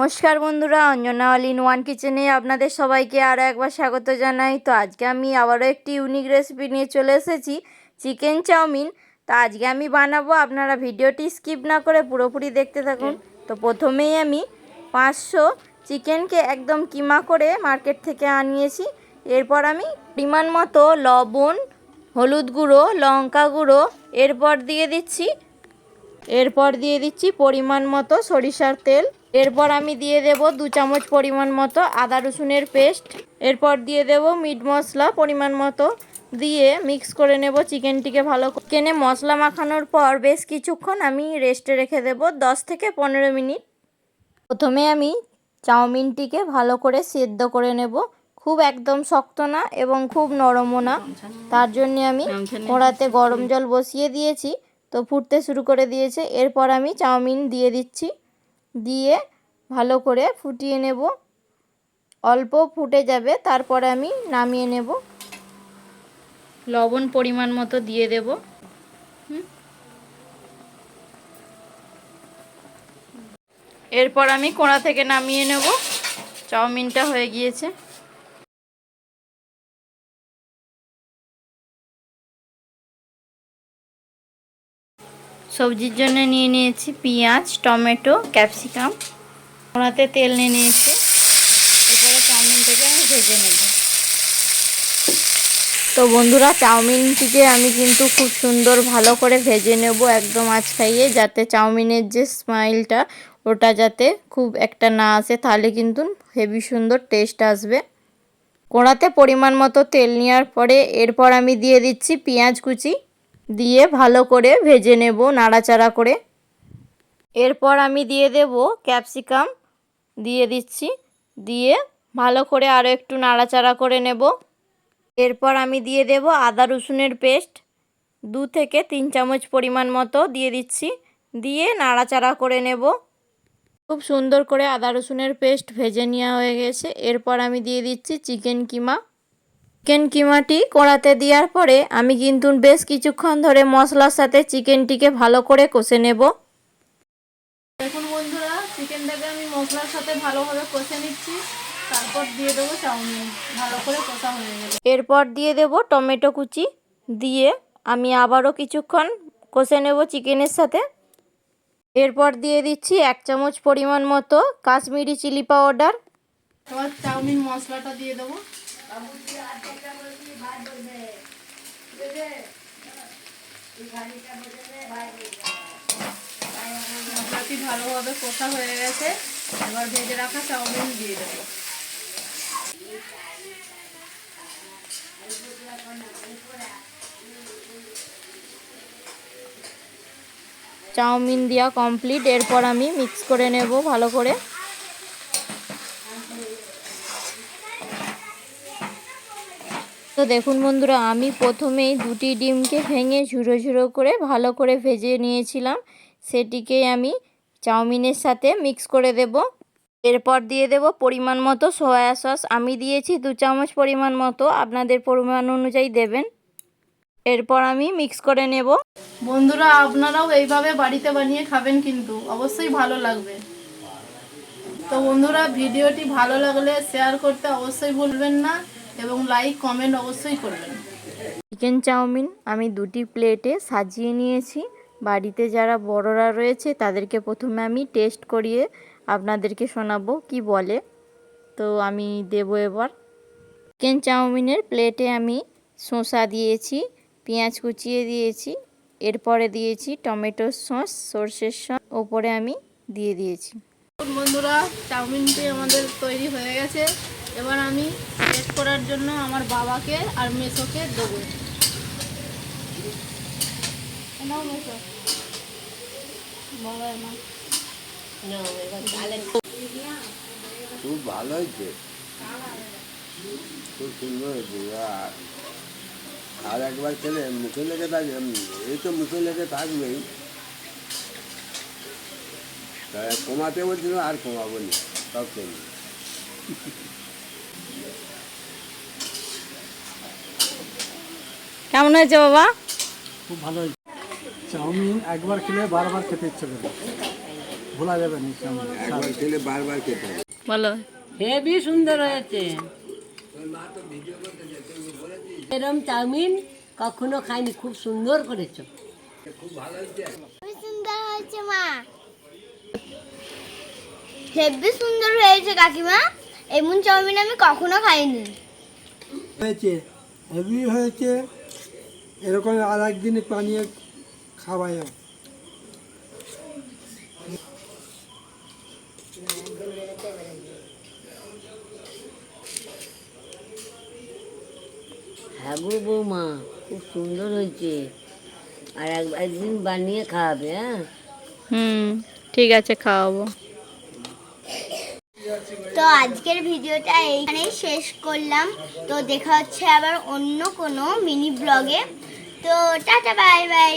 নমস্কার বন্ধুরা, Anjana all in one কিচেনে আপনাদের সবাইকে আরও একবার স্বাগত জানাই। তো আজকে আমি আবারও একটি ইউনিক রেসিপি নিয়ে চলে এসেছি, চিকেন চাউমিন। তো আজকে আমি বানাবো, আপনারা ভিডিওটি স্কিপ না করে পুরোপুরি দেখতে থাকুন। তো প্রথমেই আমি 500 চিকেনকে একদম কিমা করে মার্কেট থেকে আনিয়েছি। এরপর আমি পরিমাণ মতো লবণ, হলুদ গুঁড়ো, লঙ্কা গুঁড়ো, এরপর দিয়ে দিচ্ছি পরিমাণ মতো সরিষার তেল। এরপর আমি দিয়ে দেব 2 চামচ পরিমাণ মতো আদা রসুনের পেস্ট। এরপর দিয়ে দেব মিট মশলা পরিমাণ মতো, দিয়ে মিক্স করে নেব চিকেনটিকে ভালো করে। চিকেনে মশলা মাখানোর পর বেশ কিছুক্ষণ আমি রেস্টে রেখে দেব, 10 থেকে 15 মিনিট। প্রথমে আমি চাউমিনটিকে ভালো করে সেদ্ধ করে নেব, খুব একদম শক্ত না এবং খুব নরমও না। তার জন্য আমি কড়াতে গরম জল বসিয়ে দিয়েছি, তো ফুটতে শুরু করে দিয়েছে। এরপর আমি চাউমিন দিয়ে দিচ্ছি, দিয়ে ভালো করে ফুটিয়ে নেব। অল্প ফুটে যাবে, তারপরে আমি নামিয়ে নেব। লবণ পরিমাণ মতো দিয়ে দেব। এরপর আমি কড়া থেকে নামিয়ে নেব। চাউমিনটা হয়ে গিয়েছে। সবজির জন্য নিয়ে নিয়েছি পেঁয়াজ, টমেটো, ক্যাপসিকাম। কড়াতে তেল নিয়ে নিয়েছি। এরপরে চাউমিনটাকে আমি ভেজে নেব। তো বন্ধুরা, চাউমিনটিকে আমি কিন্তু খুব সুন্দর ভালো করে ভেজে নেব, একদম আঁচ খাইয়ে, যাতে চাউমিনের যে স্মাইলটা ওটা যাতে খুব একটা না আসে, তাহলে কিন্তু হেভি সুন্দর টেস্ট আসবে। কড়াতে পরিমাণ মতো তেল নেওয়ার পরে এরপর আমি দিয়ে দিচ্ছি পেঁয়াজ কুচি, দিয়ে ভালো করে ভেজে নেব নাড়াচাড়া করে। এরপর আমি দিয়ে দেব ক্যাপসিকাম, দিয়ে দিচ্ছি, দিয়ে ভালো করে আরও একটু নাড়াচাড়া করে নেব। এরপর আমি দিয়ে দেব আদা রসুনের পেস্ট, 2 থেকে 3 চামচ পরিমাণ মতো দিয়ে দিচ্ছি, দিয়ে নাড়াচাড়া করে নেব। খুব সুন্দর করে আদা রসুনের পেস্ট ভেজে নেওয়া হয়ে গেছে। এরপর আমি দিয়ে দিচ্ছি চিকেন কিমাটি কড়াতে দেওয়ার পরে আমি কিন্তু বেশ কিছুক্ষণ ধরে মশলার সাথে চিকেনটিকে ভালো করে কষে নেব। দেখুন বন্ধুরা, চিকেনটাকে আমি মশলার সাথে ভালোভাবে কষে নিচ্ছি। তারপর দিয়ে দেবো চাউমিন, ভালো করে কষা হয়ে গেলে এরপর দিয়ে দেব টমেটো কুচি, দিয়ে আমি আবারও কিছুক্ষণ কষে নেব চিকেনের সাথে। এরপর দিয়ে দিচ্ছি 1 চামচ পরিমাণ মতো কাশ্মীরি চিলি পাউডার। এবার চাউমিন মশলাটা দিয়ে দেবো। মশলাটি ভালোভাবে কষা হয়ে গেছে। এবার ভেজে রাখা চাউমিন দিয়ে দেবো। চাউমিন দেওয়া কমপ্লিট। এরপর আমি মিক্স করে নেব ভালো করে। তো দেখুন বন্ধুরা, আমি প্রথমেই 2টি ডিমকে ভেঙে ঝুরো ঝুরো করে ভালো করে ভেজে নিয়েছিলাম, সেটিকে আমি চাউমিনের সাথে মিক্স করে দেব। এরপর দিয়ে দেব পরিমাণ মতো সয়া সস, আমি দিয়েছি 2 চামচ পরিমাণ মতো, আপনাদের পরিমাণ অনুযায়ী দেবেন। এরপর আমি মিক্স করে নেব। বন্ধুরা, আপনারাও এইভাবে বাড়িতে বানিয়ে খাবেন, কিন্তু অবশ্যই ভালো লাগবে। তো বন্ধুরা, ভিডিওটি ভালো লাগলে শেয়ার করতে অবশ্যই ভুলবেন না, এবং লাইক কমেন্ট অবশ্যই করবেন। চিকেন চাউমিন আমি 2টি প্লেটে সাজিয়ে নিয়েছি। বাড়িতে যারা বড়রা রয়েছে তাদেরকে প্রথমে আমি টেস্ট করিয়ে আপনাদেরকে শোনাবো কি বলে। তো আমি দেব এবার। চিকেন চাউমিনের প্লেটে আমি শসা দিয়েছি, পেঁয়াজ কুচিয়ে দিয়েছি, এরপরে দিয়েছি টমেটো সস, সর্ষের সস, ওপরে আমি দিয়ে দিয়েছি। বন্ধুরা, চাউমিনটি আমাদের তৈরি হয়ে গেছে। এবার আমি টেস্ট করার জন্য আমার বাবাকে আর মেসোকে দেবো। খুব ভালো হয়েছে, খুব সুন্দর হয়েছে। আর একবার খেলে মুখে লেগে থাকবে, এই তো মুখে লেগে থাকবেই। কমাতে বলছিল, আর কমাবো না, সব খেলি। কেমন হয়েছে বাবা? খুব ভালো হয়েছে। চাউমিন একবার খেলে বারবার খেতে ইচ্ছে করে। ভোলা যাবে না। একবার খেলে বারবার খেতে হবে। বলো। হেভি সুন্দর হয়েছে। এরম চাউমিন কখনো খাইনি, খুব সুন্দর করেছো। খুবই সুন্দর হয়েছে মা, হেব্বি সুন্দর হয়েছে কাকিমা, এমন চাউমিন আমি কখনো খাইনি। হয়েছে, হেভি হয়েছে, এরকম আর একদিন বানিয়ে খাওয়াই। হ্যাঁ গো বৌমা, খুব সুন্দর হয়েছে, আর একদিন বানিয়ে খাওয়াবে। হ্যাঁ, ঠিক আছে, খাওয়াবো। তো আজকের ভিডিওটা এইখানেই শেষ করলাম। তো দেখা হচ্ছে আবার অন্য কোনো মিনি ব্লগে। তো টাটা, বাই বাই।